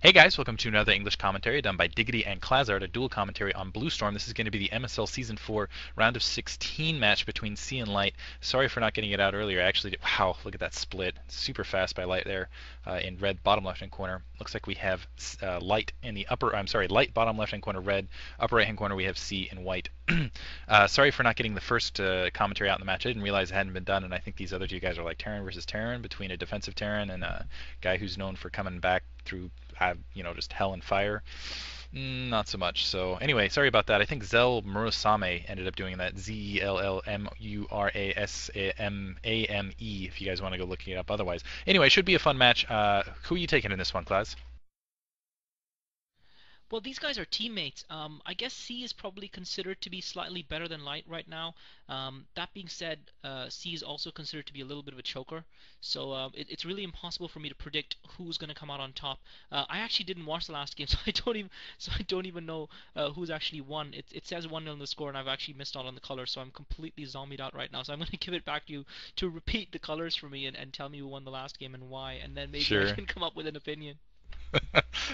Hey guys, welcome to another English commentary done by Diggity and Clazzard, a dual commentary on Blue Storm. This is going to be the MSL Season 4 round of 16 match between C and Light. Sorry for not getting it out earlier. I actually did, wow, look at that split. Super fast by Light there in red bottom left hand corner. Looks like we have Light in the Light bottom left hand corner red, upper right hand corner we have C and white. Sorry for not getting the first commentary out in the match. I didn't realize it hadn't been done, and I think these other two guys are like Terran versus Terran, between a defensive Terran and a guy who's known for coming back through just hell and fire. Not so much. So anyway, sorry about that. I think Zell Murasame ended up doing that. Zellmurasame. If you guys want to go looking it up. Otherwise, anyway, should be a fun match. Who are you taking in this one, Class? Well, these guys are teammates. I guess C is probably considered to be slightly better than Light right now. That being said, C is also considered to be a little bit of a choker. So it's really impossible for me to predict who's going to come out on top. I actually didn't watch the last game, so I don't even know who's actually won. It says 1-0 in the score, and I've actually missed out on the colors, so I'm completely zombied out right now. So I'm going to give it back to you to repeat the colors for me and tell me who won the last game and why, and then maybe I Sure. can come up with an opinion.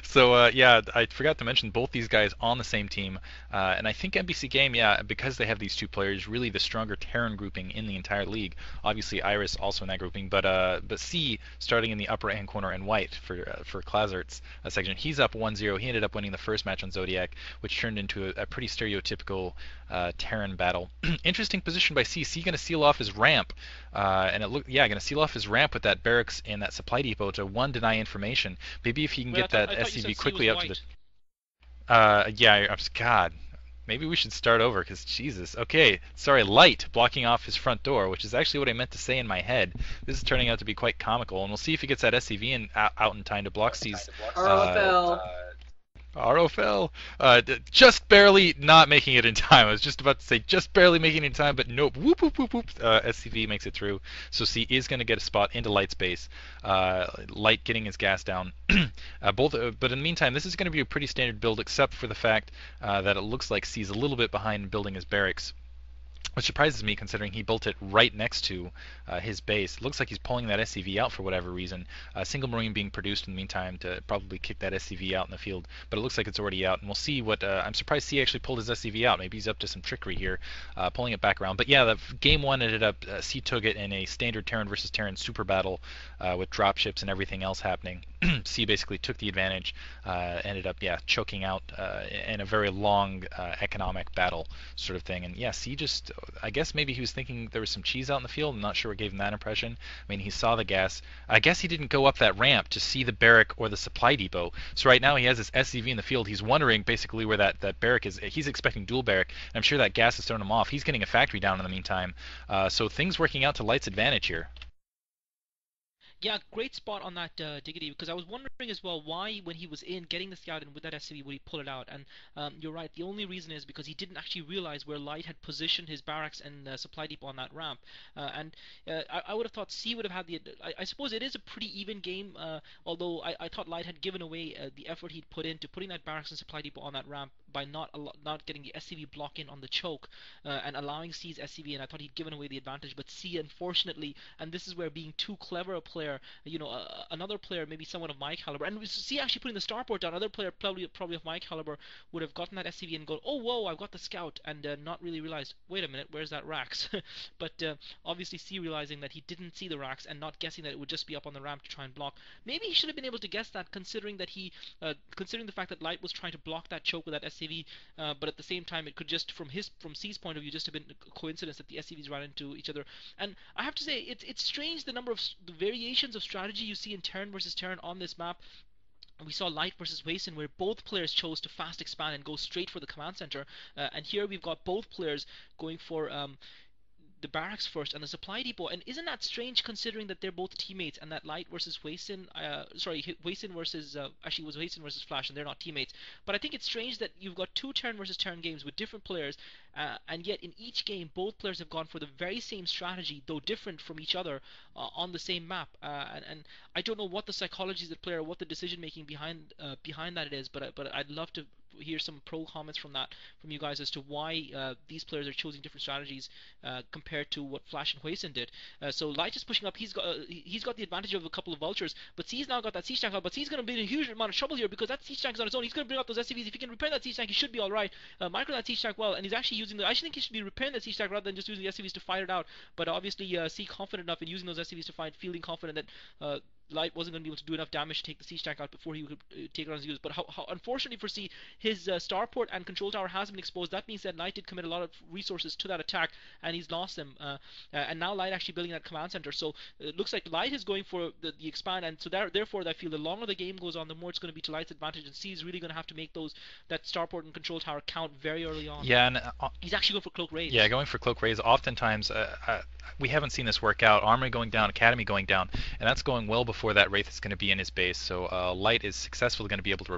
So yeah, I forgot to mention both these guys on the same team, and I think NBC Game, yeah, because they have these two players, really the stronger Terran grouping in the entire league. Obviously, Iris also in that grouping, but C starting in the upper right hand corner and white for Klazart's section. He's up 1-0. He ended up winning the first match on Zodiac, which turned into a pretty stereotypical Terran battle. Interesting position by C. C going to seal off his ramp, and it look yeah, going to seal off his ramp with that barracks and that supply depot to one deny information. Maybe if he can Wait, get that I thought you SCV said C was quickly up to the white. yeah, God. Maybe we should start over because Jesus. Okay, sorry, Light blocking off his front door, which is actually what I meant to say in my head. This is turning out to be quite comical, and we'll see if he gets that SCV out in time to block C's uh, RFL. ROFL. Just barely not making it in time. I was just about to say just barely making it in time, but nope. Whoop, whoop, whoop, whoop. SCV makes it through. So C is going to get a spot into Light's base. Light getting his gas down. But in the meantime, this is going to be a pretty standard build, except for the fact that it looks like C's a little bit behind building his barracks, which surprises me considering he built it right next to his base. It looks like he's pulling that SCV out for whatever reason. A single Marine being produced in the meantime to probably kick that SCV out in the field, but it looks like it's already out, and we'll see what. I'm surprised C actually pulled his SCV out. Maybe he's up to some trickery here, pulling it back around. But yeah, the game one ended up C took it in a standard Terran versus Terran super battle with dropships and everything else happening. C basically took the advantage, ended up choking out in a very long economic battle sort of thing. And yeah, C just I guess maybe he was thinking there was some cheese out in the field. I'm not sure what gave him that impression. I mean, he saw the gas. I guess he didn't go up that ramp to see the barrack or the supply depot. So right now he has his SCV in the field. He's wondering basically where that barrack is. He's expecting dual barrack, and I'm sure that gas has thrown him off. He's getting a factory down in the meantime. So things working out to Light's advantage here. Yeah, great spot on that Diggity, because I was wondering as well why, when he was in getting the scout and with that SCV, would he pull it out? And you're right, the only reason is because he didn't actually realize where Light had positioned his barracks and supply depot on that ramp. I would have thought C would have had the. I suppose it is a pretty even game, although I thought Light had given away the effort he'd put into putting that barracks and supply depot on that ramp by not getting the SCV block in on the choke and allowing C's SCV, and I thought he'd given away the advantage. But C, unfortunately, and this is where being too clever a player, another player, maybe someone of my caliber, and see actually putting the starport down, another player probably of my caliber would have gotten that SCV and go, oh whoa, I've got the scout, and not really realized, wait a minute, where's that Rax? But obviously C realizing that he didn't see the Rax and not guessing that it would just be up on the ramp to try and block. Maybe he should have been able to guess that, considering the fact that Light was trying to block that choke with that SCV, but at the same time it could just from C's point of view just have been a coincidence that the SCVs ran into each other. And I have to say it's strange the number of the variations of strategy you see in Terran versus Terran on this map. We saw Light versus Wason where both players chose to fast expand and go straight for the command center, and here we've got both players going for the barracks first and the supply depot. And isn't that strange considering that they're both teammates and that Light versus Wason, Wason versus, actually it was Wason versus Flash and they're not teammates. But I think it's strange that you've got two Terran versus Terran games with different players, And yet in each game, both players have gone for the very same strategy, though different from each other, on the same map. And I don't know what the psychology of the player, what the decision making behind that it is, but I'd love to hear some pro comments from you guys as to why these players are choosing different strategies compared to what Flash and Huayson did. So Light is pushing up. He's got the advantage of a couple of vultures, but C's now got that siege tank out. But C's going to be in a huge amount of trouble here because that siege tank is on its own. He's going to bring up those SCVs. If he can repair that siege tank, he should be all right. Micro that siege tank well, and he's actually using the. I actually think he should be repairing that siege tank rather than just using the SCVs to fight it out. But obviously, C confident enough in using those SCVs to fight, feeling confident that Light wasn't going to be able to do enough damage to take the siege tank out before he could take it on his use. But how unfortunately for C, his starport and control tower has been exposed. That being said, Light did commit a lot of resources to that attack, and he's lost them. And now Light actually building that command center. So it looks like Light is going for the expand, and so therefore I feel the longer the game goes on, the more it's going to be to Light's advantage, and C is really going to have to make that starport and control tower count very early on. Yeah, and He's actually going for cloak raids. yeah, going for cloak raise. Oftentimes, we haven't seen this work out. Armory going down, Academy going down, and that's going well before that Wraith is going to be in his base. So Light is successfully going to be able to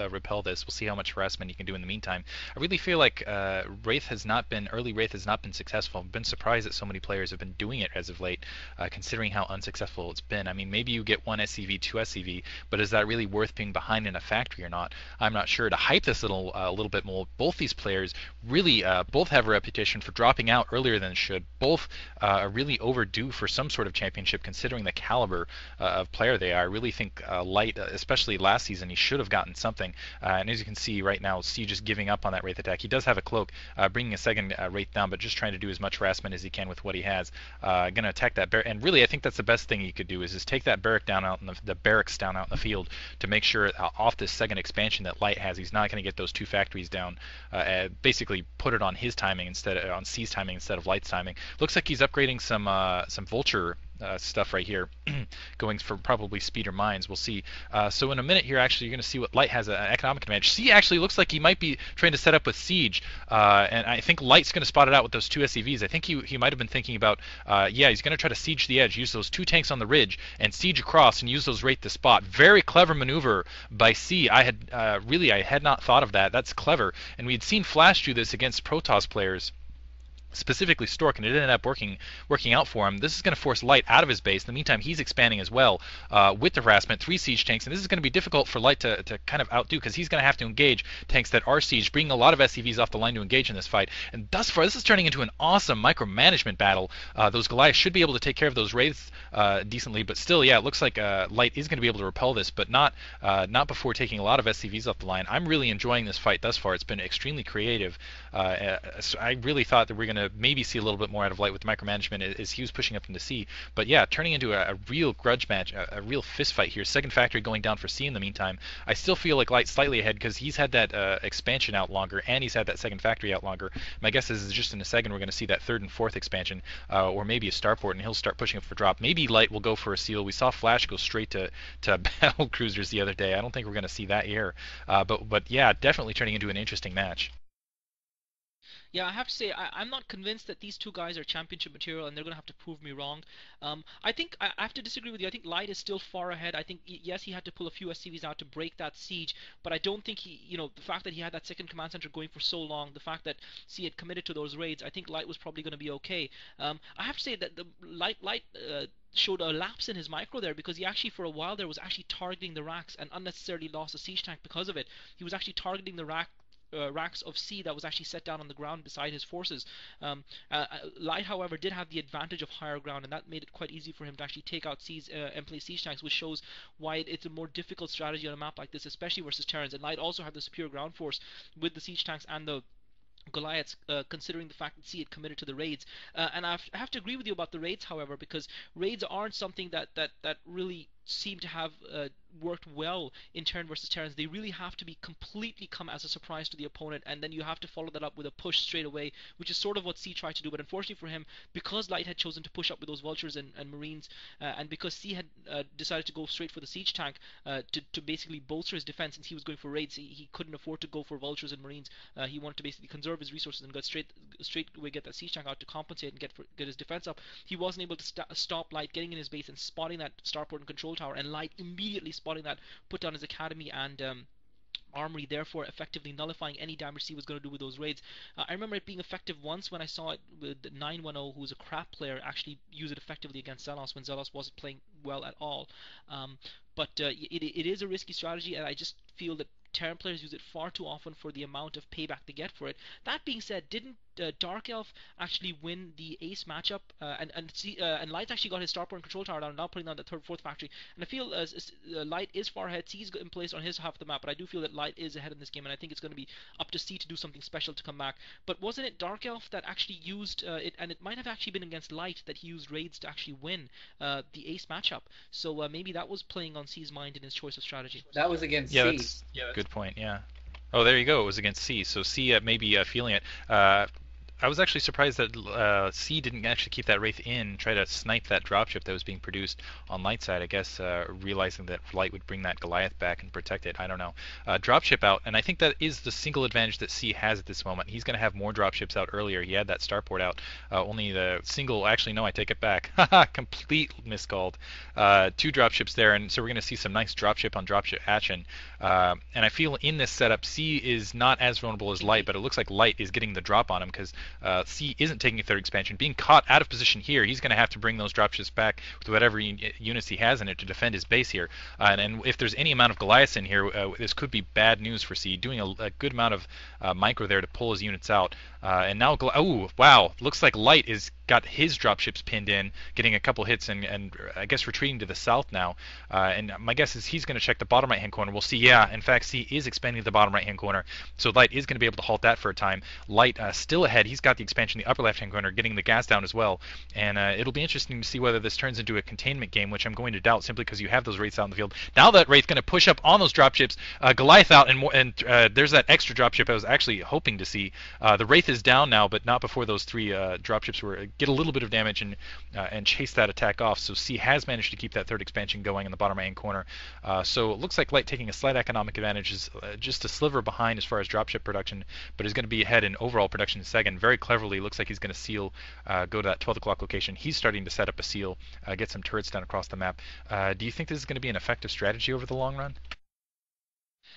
repel this. We'll see how much harassment he can do in the meantime. I really feel like early Wraith has not been successful. I've been surprised that so many players have been doing it as of late, considering how unsuccessful it's been. I mean, maybe you get one SCV, two SCV, but is that really worth being behind in a factory or not? I'm not sure. To hype this a little bit more, both these players really both have a reputation for dropping out earlier than should. Both are really overdue for some sort of championship, considering the caliber of player they are. I really think Light, especially last season, he should have gotten something. And as you can see right now, C just giving up on that Wraith attack. He does have a cloak, bringing a second Wraith down, but just trying to do as much harassment as he can with what he has. Going to attack that barrack, and really I think that's the best thing he could do is just take that barrack down out in the barracks down out in the field to make sure off this second expansion that Light has, he's not going to get those two factories down. Basically put it on his timing on C's timing instead of Light's timing. Looks like he's upgrading some vulture stuff right here, going for probably speed or mines. We'll see. So in a minute here, actually, you're going to see what Light has an economic advantage. C actually looks like he might be trying to set up with Siege, and I think Light's going to spot it out with those two SCVs. I think he might have been thinking about, yeah, he's going to try to siege the edge, use those two tanks on the ridge, and siege across and use those Wraith to spot. Very clever maneuver by C. I had not thought of that. That's clever, and we had seen Flash do this against Protoss players, specifically Stork, and it ended up working out for him. This is going to force Light out of his base. In the meantime, he's expanding as well with the harassment, 3 siege tanks, and this is going to be difficult for Light to kind of outdo because he's going to have to engage tanks that are siege, bringing a lot of SCVs off the line to engage in this fight. And thus far, this is turning into an awesome micromanagement battle. Those Goliaths should be able to take care of those Wraiths decently, but still, yeah, it looks like Light is going to be able to repel this, but not before taking a lot of SCVs off the line. I'm really enjoying this fight thus far. It's been extremely creative. So I really thought that we're going to maybe see a little bit more out of Light with micromanagement as he was pushing up into C. But yeah, turning into a real grudge match, a real fist fight here. Second factory going down for C in the meantime. I still feel like Light's slightly ahead because he's had that expansion out longer and he's had that second factory out longer. My guess is just in a second we're going to see that third and fourth expansion, or maybe a starport, and he'll start pushing up for drop. Maybe Light will go for a seal. We saw Flash go straight to battle cruisers the other day. I don't think we're going to see that here. But yeah, definitely turning into an interesting match. Yeah, I have to say, I'm not convinced that these two guys are championship material, and they're going to have to prove me wrong. I think I have to disagree with you. I think Light is still far ahead. I think, yes, he had to pull a few SCVs out to break that siege, but I don't think the fact that he had that second command center going for so long, the fact that C had committed to those raids, I think Light was probably going to be okay. I have to say that the Light showed a lapse in his micro there because he actually, for a while there, was actually targeting the racks and unnecessarily lost a siege tank because of it. He was actually targeting the racks of C that was actually set down on the ground beside his forces. Light, however, did have the advantage of higher ground, and that made it quite easy for him to actually take out C's Emplate siege tanks, which shows why it's a more difficult strategy on a map like this, especially versus Terrans. And Light also had the superior ground force with the siege tanks and the Goliaths, considering the fact that C had committed to the raids. And I have to agree with you about the raids, however, because raids aren't something that really seem to have worked well in Terran versus Terrans. They really have to be completely come as a surprise to the opponent, and then you have to follow that up with a push straight away, which is sort of what C tried to do. But unfortunately for him, because Light had chosen to push up with those vultures and marines, and because C had decided to go straight for the siege tank to basically bolster his defense, since he was going for raids, he couldn't afford to go for vultures and marines. He wanted to basically conserve his resources and straight away get that siege tank out to compensate and get his defense up. He wasn't able to stop Light getting in his base and spotting that starport and control tower, and Light immediately spotting that put down his academy and armory, therefore effectively nullifying any damage C was going to do with those raids. I remember it being effective once when I saw it with 910, who was a crap player, actually use it effectively against Zelos when Zelos wasn't playing well at all. Um, but it is a risky strategy, and I just feel that Terran players use it far too often for the amount of payback they get for it. That being said, didn't Dark Elf actually win the Ace matchup? And Light actually got his Starport and Control Tower down, now putting down the third, fourth factory. And I feel Light is far ahead. C's in place on his half of the map, but I do feel that Light is ahead in this game, and I think it's going to be up to C to do something special to come back. But wasn't it Dark Elf that actually used it, and it might have actually been against Light that he used raids to actually win the Ace matchup? So maybe that was playing on C's mind in his choice of strategy. That was against Yeah, C. that's good point. Yeah. Oh, there you go. It was against C. So C maybe feeling it. I was actually surprised that C didn't actually keep that Wraith in, try to snipe that dropship that was being produced on Light side. I guess realizing that Light would bring that Goliath back and protect it. I don't know. Dropship out, and I think that is the single advantage that C has at this moment. He's going to have more dropships out earlier. He had that starport out. Only the single. Actually, no, I take it back. Haha, complete miscalled. Two dropships there, and so we're going to see some nice dropship on dropship action. And I feel in this setup, C is not as vulnerable as Light, Indeed. but it looks like Light is getting the drop on him because C isn't taking a third expansion. Being caught out of position here, he's going to have to bring those dropships back with whatever units he has in it to defend his base here. And if there's any amount of Goliaths in here, this could be bad news for C. Doing a good amount of micro there to pull his units out. And now, oh wow, looks like Light is got his dropships pinned in, getting a couple hits, and I guess retreating to the south now. And my guess is he's going to check the bottom right hand corner. We'll see. Yeah, in fact, C is expanding the bottom right hand corner, so Light is going to be able to halt that for a time. Light still ahead. He's got the expansion in the upper left hand corner, getting the gas down as well. And it'll be interesting to see whether this turns into a containment game, which I'm going to doubt simply because you have those Wraiths out in the field. Now that Wraith going to push up on those dropships, Goliath out, and there's that extra dropship I was actually hoping to see. The Wraith is down now, but not before those three dropships were get a little bit of damage and chase that attack off. So C has managed to keep that third expansion going in the bottom right hand corner. So it looks like Light taking a slight economic advantage, is just a sliver behind as far as dropship production, but is going to be ahead in overall production in second. Very cleverly, looks like he's going to seal, go to that 12 o'clock location. He's starting to set up a seal, get some turrets down across the map. Do you think this is going to be an effective strategy over the long run?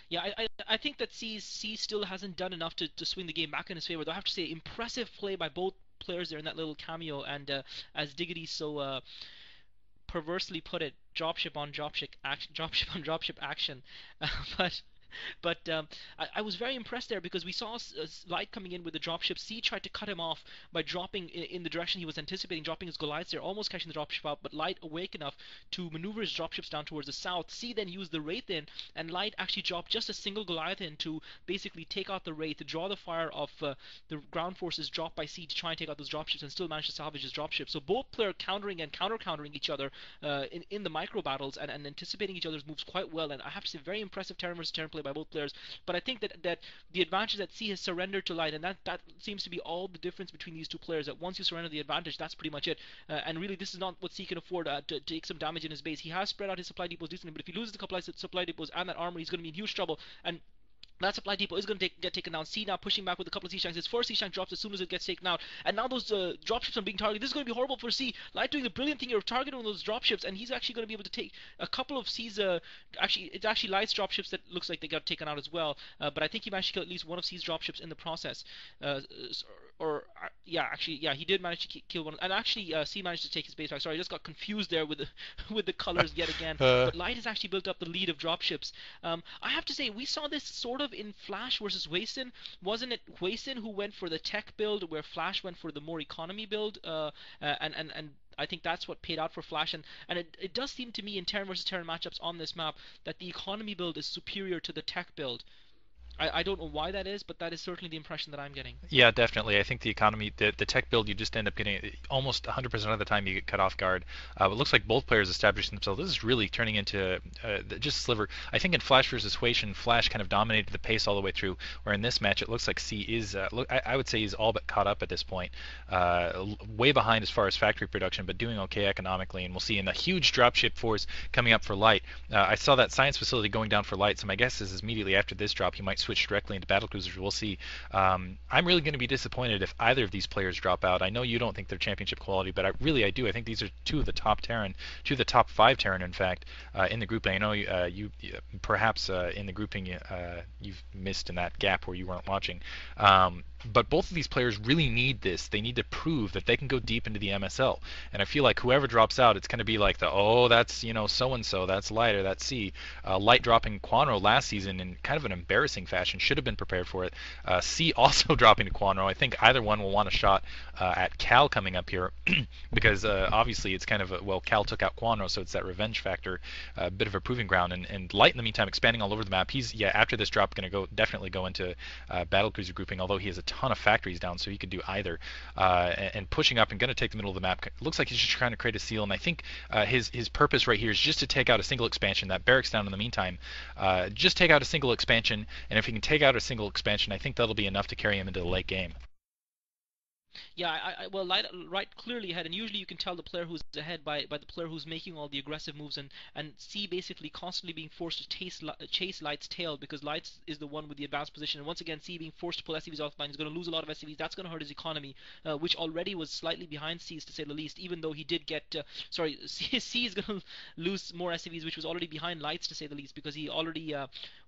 Yeah, I think that C still hasn't done enough to swing the game back in his favor. Though I have to say, impressive play by both players there in that little cameo. And as Diggity so perversely put it, dropship on dropship action, dropship on dropship action. But but I was very impressed there because we saw Light coming in with the dropship. C tried to cut him off by dropping in the direction he was anticipating, dropping his Goliaths there, almost catching the dropship out. But Light awake enough to maneuver his dropships down towards the south. C then used the Wraith in, and Light actually dropped just a single Goliath in to basically take out the Wraith, to draw the fire of the ground forces dropped by C to try and take out those dropships, and still manage to salvage his dropship. So both players countering and counter-countering each other in the micro battles, and anticipating each other's moves quite well. And I have to say, very impressive Terran versus Terran play by both players. But I think that the advantage that C has surrendered to Light, and that seems to be all the difference between these two players. That once you surrender the advantage, that's pretty much it. And really, this is not what C can afford to take some damage in his base. He has spread out his supply depots decently, but if he loses a couple of supply depots and that armor, he's going to be in huge trouble. And that supply depot is going to get taken down. C now pushing back with a couple of C-Shanks. His first C-Shank drops as soon as it gets taken out. And now those dropships are being targeted. This is going to be horrible for C. Light doing the brilliant thing here of targeting those dropships, and he's actually going to be able to take a couple of C's. It's actually Light's dropships that looks like they got taken out as well. But I think he managed to kill at least one of C's dropships in the process. Yeah, he did manage to kill one. And actually, C managed to take his base back. Sorry, I just got confused there with the, with the colors yet again. But Light has actually built up the lead of dropships. I have to say, we saw this sort of in Flash versus Wayson. Wasn't it Wayson who went for the tech build, where Flash went for the more economy build? And I think that's what paid out for Flash. And it does seem to me in Terran versus Terran matchups on this map that the economy build is superior to the tech build. I don't know why that is, but that is certainly the impression that I'm getting. Yeah, definitely. I think the economy, the tech build, you just end up getting almost 100% of the time you get cut off guard. It looks like both players establishing themselves. This is really turning into just sliver. I think in Flash versus Huation, Flash kind of dominated the pace all the way through, where in this match it looks like C is, I would say he's all but caught up at this point. Way behind as far as factory production, but doing okay economically. And we'll see in the huge dropship force coming up for Light. I saw that science facility going down for Light, so my guess is immediately after this drop he might switch directly into battlecruisers. We'll see. I'm really going to be disappointed if either of these players drop out. I know you don't think they're championship quality, but I do. I think these are two of the top Terran, two of the top five Terran, in fact, in the group. I know perhaps in the grouping you've missed in that gap where you weren't watching. But both of these players really need this. They need to prove that they can go deep into the MSL. And I feel like whoever drops out, it's going to be like that's so and so, that's Light or that's C. Light dropping Quanro last season in kind of an embarrassing fashion, should have been prepared for it. C also dropping to Quanro. I think either one will want a shot at Cal coming up here because obviously it's kind of Cal took out Quanro, so it's that revenge factor, a bit of a proving ground. And Light in the meantime expanding all over the map. He's after this drop going to definitely go into battlecruiser grouping, although he has a ton of factories down, so he could do either. And pushing up and going to take the middle of the map. Looks like he's just trying to create a seal, and I think his purpose right here is just to take out a single expansion. That barracks down in the meantime. Just take out a single expansion, and if he can take out a single expansion, I think that'll be enough to carry him into the late game. Yeah, well, Light clearly ahead, and usually you can tell the player who's ahead by the player who's making all the aggressive moves, and C basically constantly being forced to chase Light's tail because Light is the one with the advanced position, and once again C being forced to pull SCVs offline. He's going to lose a lot of SCVs. That's going to hurt his economy, which already was slightly behind C's to say the least. Even though he did get, C is going to lose more SCVs, which was already behind Light's to say the least, because he already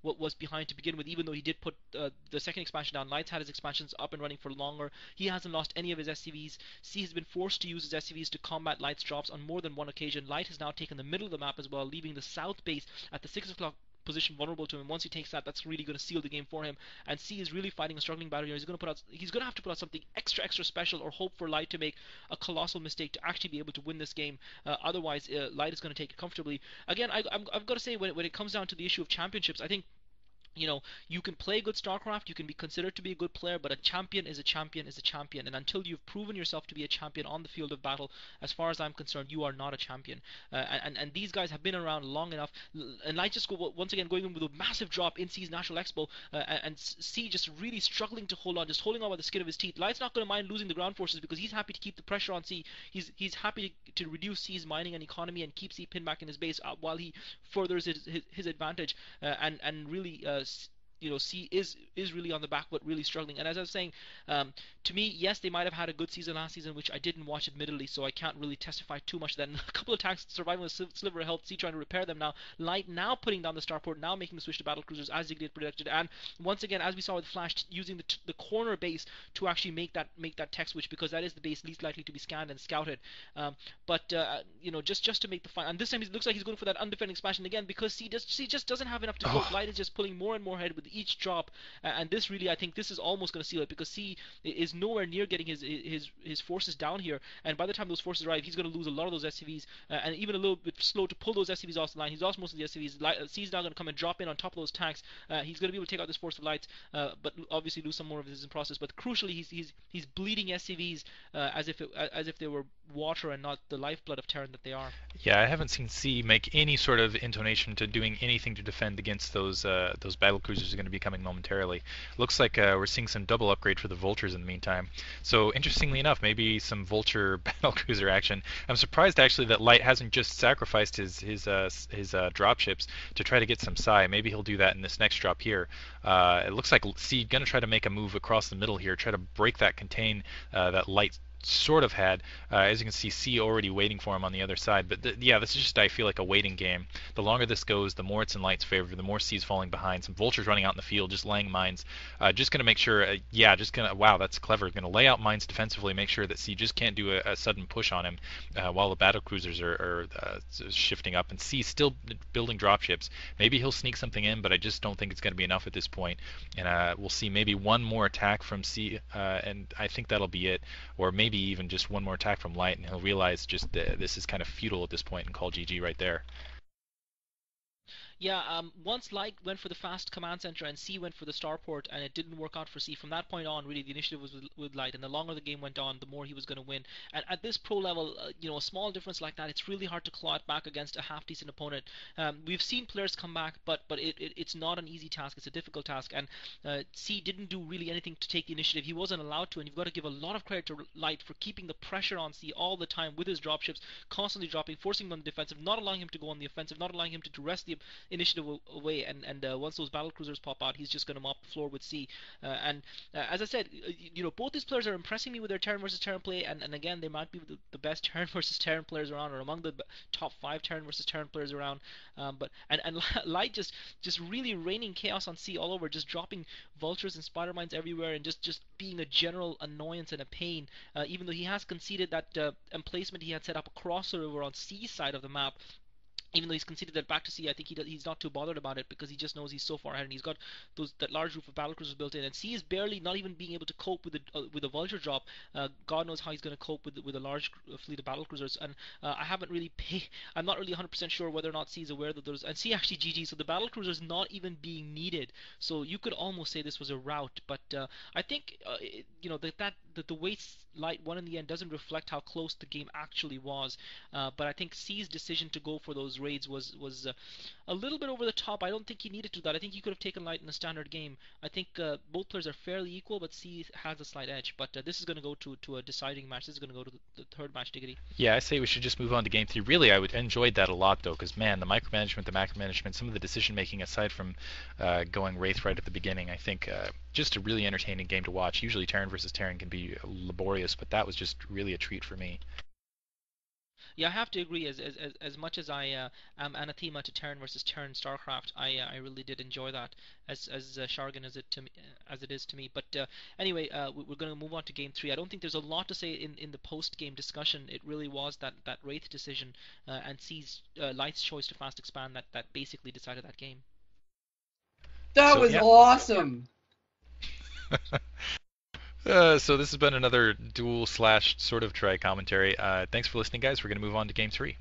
was behind to begin with. Even though he did put the second expansion down, Light's had his expansions up and running for longer. He hasn't lost any of his SCVs. C has been forced to use his SCVs to combat Light's drops on more than one occasion. Light has now taken the middle of the map as well, leaving the south base at the 6 o'clock position vulnerable to him. Once he takes that, that's really going to seal the game for him. And C is really fighting a struggling battle here. He's going to have to put out something extra special, or hope for Light to make a colossal mistake to actually be able to win this game. Otherwise, Light is going to take it comfortably. Again, I've got to say, when it comes down to the issue of championships, I think you can play good StarCraft, you can be considered to be a good player, but a champion is a champion is a champion. And until you've proven yourself to be a champion on the field of battle, as far as I'm concerned, you are not a champion. And these guys have been around long enough. And Light just once again going in with a massive drop in C's National Expo, and C just really struggling to hold on, just holding on by the skin of his teeth. Light's not going to mind losing the ground forces because he's happy to keep the pressure on C. He's happy to reduce C's mining and economy and keep C pinned back in his base while he furthers his advantage, and really C is really on the back foot, really struggling. And as I was saying, to me, yes, they might have had a good season last season, which I didn't watch admittedly, so I can't really testify too much to that. And a couple of tanks surviving with sliver of health, C trying to repair them now. Light now putting down the starport, now making the switch to battle cruisers as Ziggy had predicted. And once again, as we saw with Flash, using the corner base to actually make that tech switch, because that is the base least likely to be scanned and scouted. But just to make the final, and this time it looks like he's going for that undefended expansion again, because C just doesn't have enough to go. Light is just pulling more and more ahead with each drop, and this really, I think this is almost going to seal it, because C is nowhere near getting his forces down here, and by the time those forces arrive, he's going to lose a lot of those SCVs, and even a little bit slow to pull those SCVs off the line. He's lost most of the SCVs. C's now going to come and drop in on top of those tanks. He's going to be able to take out this force of Light, but obviously lose some more of his in process. But crucially, he's bleeding SCVs as if they were water and not the lifeblood of Terran that they are. Yeah, I haven't seen C make any sort of intonation to doing anything to defend against those battle cruisers are going to be coming momentarily. Looks like we're seeing some double upgrade for the vultures in the meantime. So interestingly enough, maybe some vulture battle cruiser action. I'm surprised actually that Light hasn't just sacrificed his dropships to try to get some psi. Maybe he'll do that in this next drop here. It looks like C going to try to make a move across the middle here, try to break that contain that Light sort of had. As you can see, C already waiting for him on the other side. But yeah, this is just, I feel like, a waiting game. The longer this goes, the more it's in Light's favor, the more C's falling behind. Some vultures running out in the field, just laying mines. Just going to make sure, wow, that's clever. Going to lay out mines defensively, make sure that C just can't do a sudden push on him while the battle cruisers are shifting up. And C still building dropships. Maybe he'll sneak something in, but I just don't think it's going to be enough at this point. And we'll see maybe one more attack from C, and I think that'll be it. Or maybe even just one more attack from Light, and he'll realize just this is kind of futile at this point and call GG right there. Yeah, once Light went for the fast command center and C went for the starport, and it didn't work out for C. From that point on, really, the initiative was with Light, and the longer the game went on, the more he was going to win. And at this pro level, a small difference like that, it's really hard to claw it back against a half-decent opponent. We've seen players come back, but it's not an easy task. It's a difficult task, and C didn't do really anything to take the initiative. He wasn't allowed to, and you've got to give a lot of credit to Light for keeping the pressure on C all the time with his dropships, constantly dropping, forcing him on the defensive, not allowing him to go on the offensive, not allowing him to duress the initiative away, and once those battle cruisers pop out, he's just going to mop the floor with C. And As I said, both these players are impressing me with their Terran versus Terran play, and again, they might be the best Terran versus Terran players around, or among the top five Terran versus Terran players around. But and Light just really raining chaos on C all over, just dropping vultures and spider mines everywhere, and just being a general annoyance and a pain. Even though he has conceded that emplacement he had set up across the river on C side of the map, even though he's conceded that back to sea, I think he's not too bothered about it because he just knows he's so far ahead and he's got that large roof of battlecruisers built in. And C is barely not even being able to cope with a vulture drop. God knows how he's going to cope with a large fleet of battlecruisers. And I haven't really I'm not really 100% sure whether or not C is aware that those. And C actually GG, so the battlecruisers not even being needed. So you could almost say this was a rout. But I think that the way Light won in the end doesn't reflect how close the game actually was. But I think C's decision to go for those raids was a little bit over the top. I don't think he needed to do that. I think he could have taken Light in a standard game. I think both players are fairly equal, but C has a slight edge. But this is going to go to a deciding match. This is going to go to the third match, Diggity. Yeah, I say we should just move on to game three. Really, I would enjoyed that a lot though, because man, the micromanagement, the macromanagement, some of the decision making aside from going Wraith right at the beginning, I think just a really entertaining game to watch. Usually Terran versus Terran can be laborious, but that was just really a treat for me. Yeah, I have to agree. As much as I am anathema to Terran versus Terran StarCraft, I really did enjoy that as Shargan as it to me, as it is to me. But anyway, we're going to move on to game three. I don't think there's a lot to say in the post game discussion. It really was that Wraith decision and C's Light's choice to fast expand that basically decided that game. That So was yeah. awesome. So this has been another dual slash sort of try commentary. Thanks for listening, guys. We're going to move on to game three.